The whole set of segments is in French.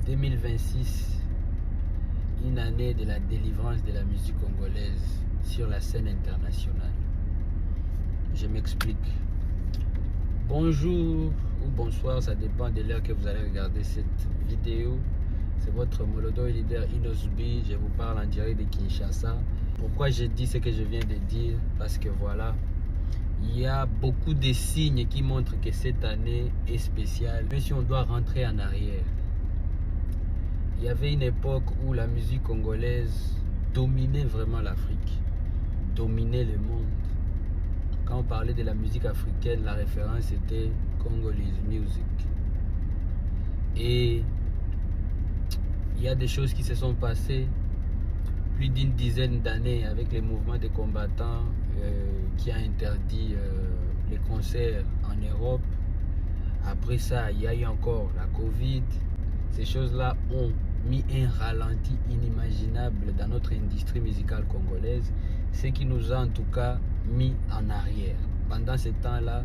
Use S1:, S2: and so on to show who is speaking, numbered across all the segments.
S1: 2026, une année de la délivrance de la musique congolaise sur la scène internationale. Je m'explique. Bonjour ou bonsoir, ça dépend de l'heure que vous allez regarder cette vidéo. C'est votre Molodo et leader Inosbi. Je vous parle en direct de Kinshasa. Pourquoi je dis ce que je viens de dire? Parce que voilà, il y a beaucoup de signes qui montrent que cette année est spéciale. Même si on doit rentrer en arrière, il y avait une époque où la musique congolaise dominait vraiment l'Afrique, dominait le monde. Quand on parlait de la musique africaine, la référence était Congolese Music. Et il y a des choses qui se sont passées plus d'une dizaine d'années avec les mouvements des combattants qui a interdit les concerts en Europe. Après ça, il y a eu encore la Covid. Ces choses-là ont mis un ralenti inimaginable dans notre industrie musicale congolaise, ce qui nous a en tout cas mis en arrière. Pendant ce temps-là,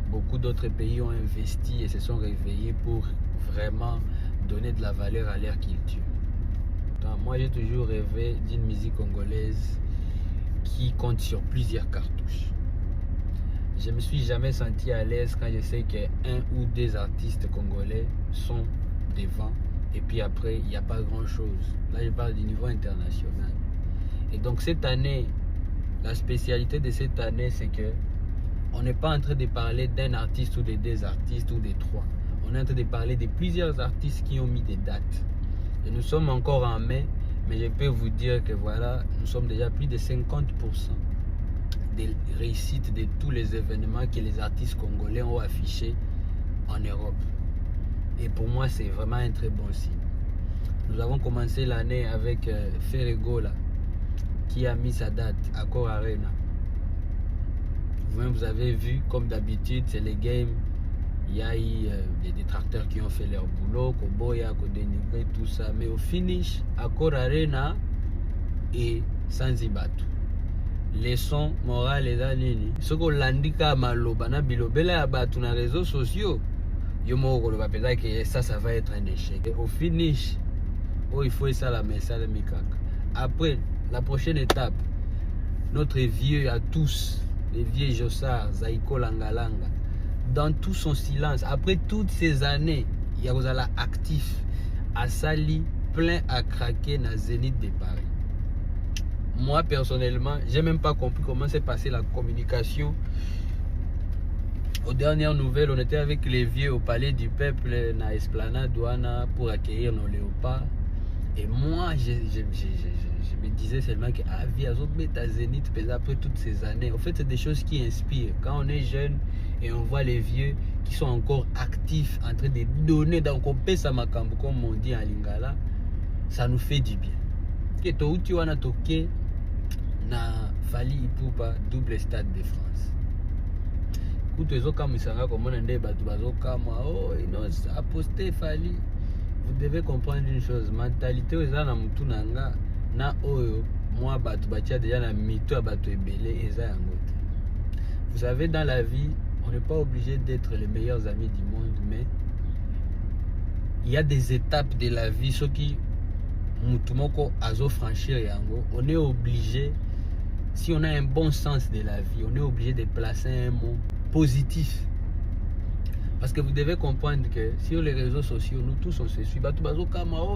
S1: beaucoup d'autres pays ont investi et se sont réveillés pour vraiment donner de la valeur à leur culture. Donc, moi, j'ai toujours rêvé d'une musique congolaise qui compte sur plusieurs cartouches. Je ne me suis jamais senti à l'aise quand je sais qu'un ou deux artistes congolais sont devant et puis après, il n'y a pas grand-chose. Là, je parle du niveau international. Et donc, cette année, la spécialité de cette année, c'est que on n'est pas en train de parler d'un artiste ou de deux artistes ou de trois. On est en train de parler de plusieurs artistes qui ont mis des dates. Et nous sommes encore en mai, mais je peux vous dire que voilà, nous sommes déjà plus de 50% des réussites de tous les événements que les artistes congolais ont affichés en Europe. Et pour moi, c'est vraiment un très bon signe. Nous avons commencé l'année avec Ferregola, qui a mis sa date à Accor Arena. Vous avez vu, comme d'habitude, c'est les games. Il y a eu des détracteurs qui ont fait leur boulot, Koboya, Kodenigré, tout ça. Mais au finish, Accor Arena et Sanzibatu. Leçon morale et d'anini. Ce qu'on l'indique à Malobana, Bilobela, Abatu, dans les réseaux sociaux. Ça va être un échec. Et au finish, il faut ça la message de Mikaka. Après, la prochaine étape, notre vieux à tous, les vieux Jossard, Zaiko Langalanga, dans tout son silence, après toutes ces années, il y a actif, à Sali, plein à craquer dans Zénith de Paris. Moi, personnellement, j'ai même pas compris comment s'est passée la communication. Aux dernières nouvelles, on était avec les vieux au palais du peuple, na Esplanade Douana, pour accueillir nos léopards. Et moi, je me disais seulement que la vie a à Zénith après toutes ces années. En fait, c'est des choses qui inspirent. Quand on est jeune et on voit les vieux qui sont encore actifs, en train de donner, donc on paie ça makambo, comme on dit en lingala, ça nous fait du bien. Que to uti wana toke na Fally Ipupa, double stade de France. Vous devez comprendre une chose, mentalité aux na mutu nanga na oyo moi batu batia déjà na mito a batu ebele eza yango te. Vous savez, dans la vie, on n'est pas obligé d'être les meilleurs amis du monde, mais il y a des étapes de la vie, ceux qui mutu moko azo franchir yango, on est obligé, si on a un bon sens de la vie, on est obligé de placer un mot positif. Parce que vous devez comprendre que sur les réseaux sociaux, nous tous on se suit.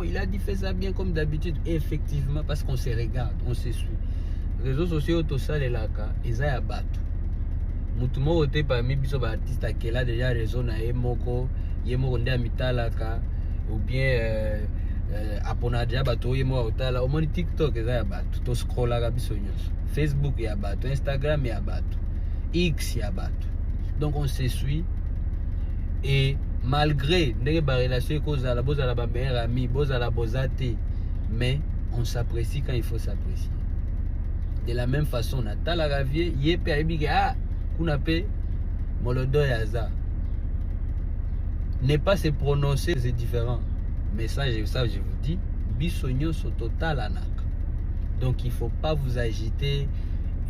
S1: Il a dit fait ça bien comme d'habitude. Effectivement, parce qu'on se regarde, on se suit. Les réseaux sociaux, tout ça, les laka, ils ont abattu. Mutumo ote parmi biso ba artiste qui là déjà réseau na emoko, yemo nde amitalaka ou bien apona déjà bato yemo otala. Au moins TikTok ils ont abattu. To scrolla biso nyos. Facebook ya abattu, Instagram ya abattu, X ya abattu. Donc on se suit. Et malgré les relations cause à la base à la meilleure amie, bose à la bosate, mais on s'apprécie quand il faut s'apprécier. De la même façon, on a la ravier, yépe abiga, ah, qu'on appelle Molodo Yaza. Ne pas se prononcer, c'est différent. Mais ça, je vous dis, bisogno so total anak. Donc il faut pas vous agiter.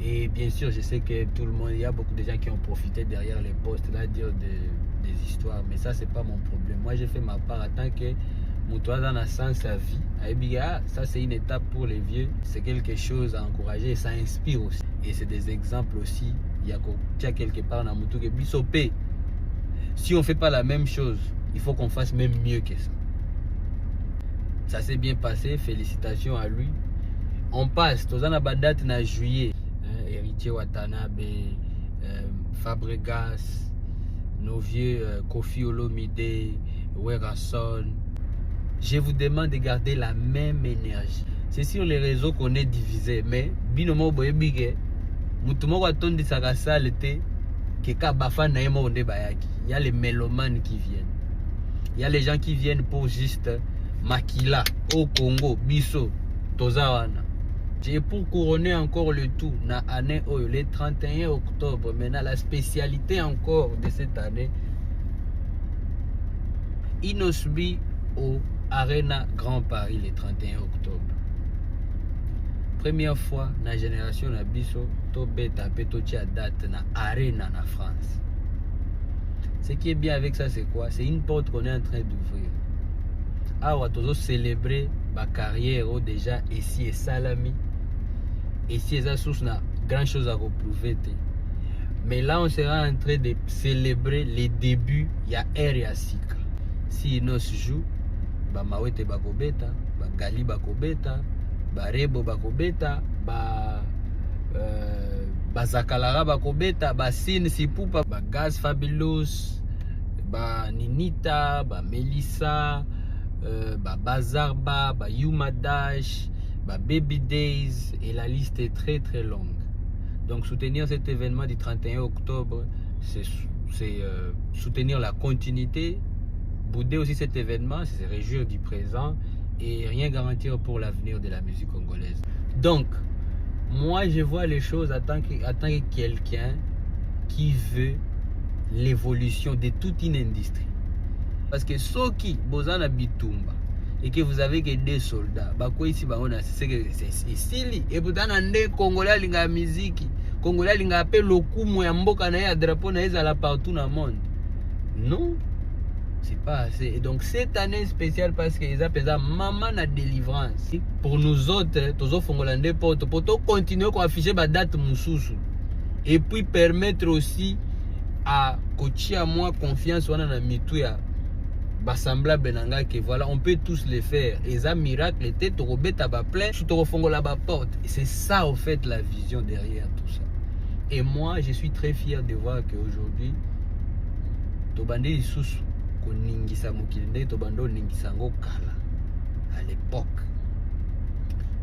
S1: Et bien sûr, je sais que tout le monde, il y a beaucoup de gens qui ont profité derrière les posts là, dire des histoires, mais ça c'est pas mon problème. Moi j'ai fait ma part en tant que Moutoua dans sens sa vie. Ça c'est une étape pour les vieux, c'est quelque chose à encourager et ça inspire aussi. Et c'est des exemples aussi. Il y a quelque part dans Moutou que Bissopé. Si on ne fait pas la même chose, il faut qu'on fasse même mieux que ça. Ça s'est bien passé, félicitations à lui. On passe, tous en date en juillet. Héritier Watanabe, Fabregas, nos vieux Kofi Olomide, Werason. Je vous demande de garder la même énergie. C'est sur les réseaux qu'on est divisé, mais binomo boyebige, mutumo watondi sagasalete, keka bafa na yemo onde bayaki. Il y a les mélomanes qui viennent. Il y a les gens qui viennent pour juste Makila, au Congo, Bisso, Tozawana. Et pour couronner encore le tout, na année le 31 octobre, maintenant la spécialité encore de cette année, Inosbi au Arena Grand Paris le 31 octobre. Première fois dans la génération na biso to beta petotia date na Arena na France. Ce qui est bien avec ça, c'est quoi? C'est une porte qu'on est en train d'ouvrir. Alors, on va célébrer ma carrière déjà ici et Salami. Ici, ça source na grand chose à reprouver. Mais là, on sera en train de célébrer les débuts. Il y a R et Asika. Si nos joue, ba Mawete bakobeta, ba Gali bakobeta, ba Rebo bakobeta, ba Zakalara bakobeta, ba Sin Sipupa, ba Gaz Fabulous, ba Ninita, ba Melissa, ba Bazarba, ba Yuma Dash, ba Baby Days, et la liste est très très longue. Donc soutenir cet événement du 31 octobre, c'est soutenir la continuité, bouder aussi cet événement, c'est se réjouir du présent et rien garantir pour l'avenir de la musique congolaise. Donc, moi je vois les choses en tant que quelqu'un qui veut l'évolution de toute une industrie. Parce que Soki, Bozana Bitumba, et que vous avez que des soldats, c'est ici. Et pourtant, les Congolais ont la musique. Congolais ont appelé le coup, moi, mboka na ya drapeau na la partout dans le monde. Non, c'est pas assez. Et donc, cette année spéciale, parce qu'ils appellent ça Maman na délivrance. Pour nous autres, tous les Congolais, pour continuer à afficher la date Moussoussou. Et puis permettre aussi à Kochi à moi confiance dans la mitouya. Semblable que voilà, on peut tous les faire. Et ça, miracle, était robé à plein, tout au fond de la porte. Et c'est ça, en fait, la vision derrière tout ça. Et moi, je suis très fier de voir qu'aujourd'hui, Tobande Isusu, Koningisa Mokilinde, Tobando Ningisango Kala, à l'époque.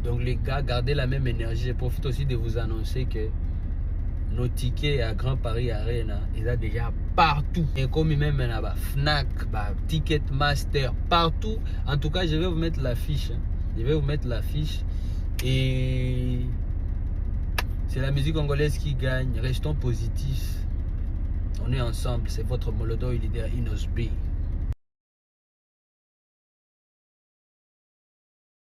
S1: Donc, les gars, gardez la même énergie. Je profite aussi de vous annoncer que nos tickets à Grand Paris Arena, ils sont déjà partout. Et comme même à Fnac, Ticketmaster, partout. En tout cas, je vais vous mettre l'affiche. Je vais vous mettre l'affiche. Et c'est la musique congolaise qui gagne. Restons positifs. On est ensemble. C'est votre Molodoi leader Inosbi.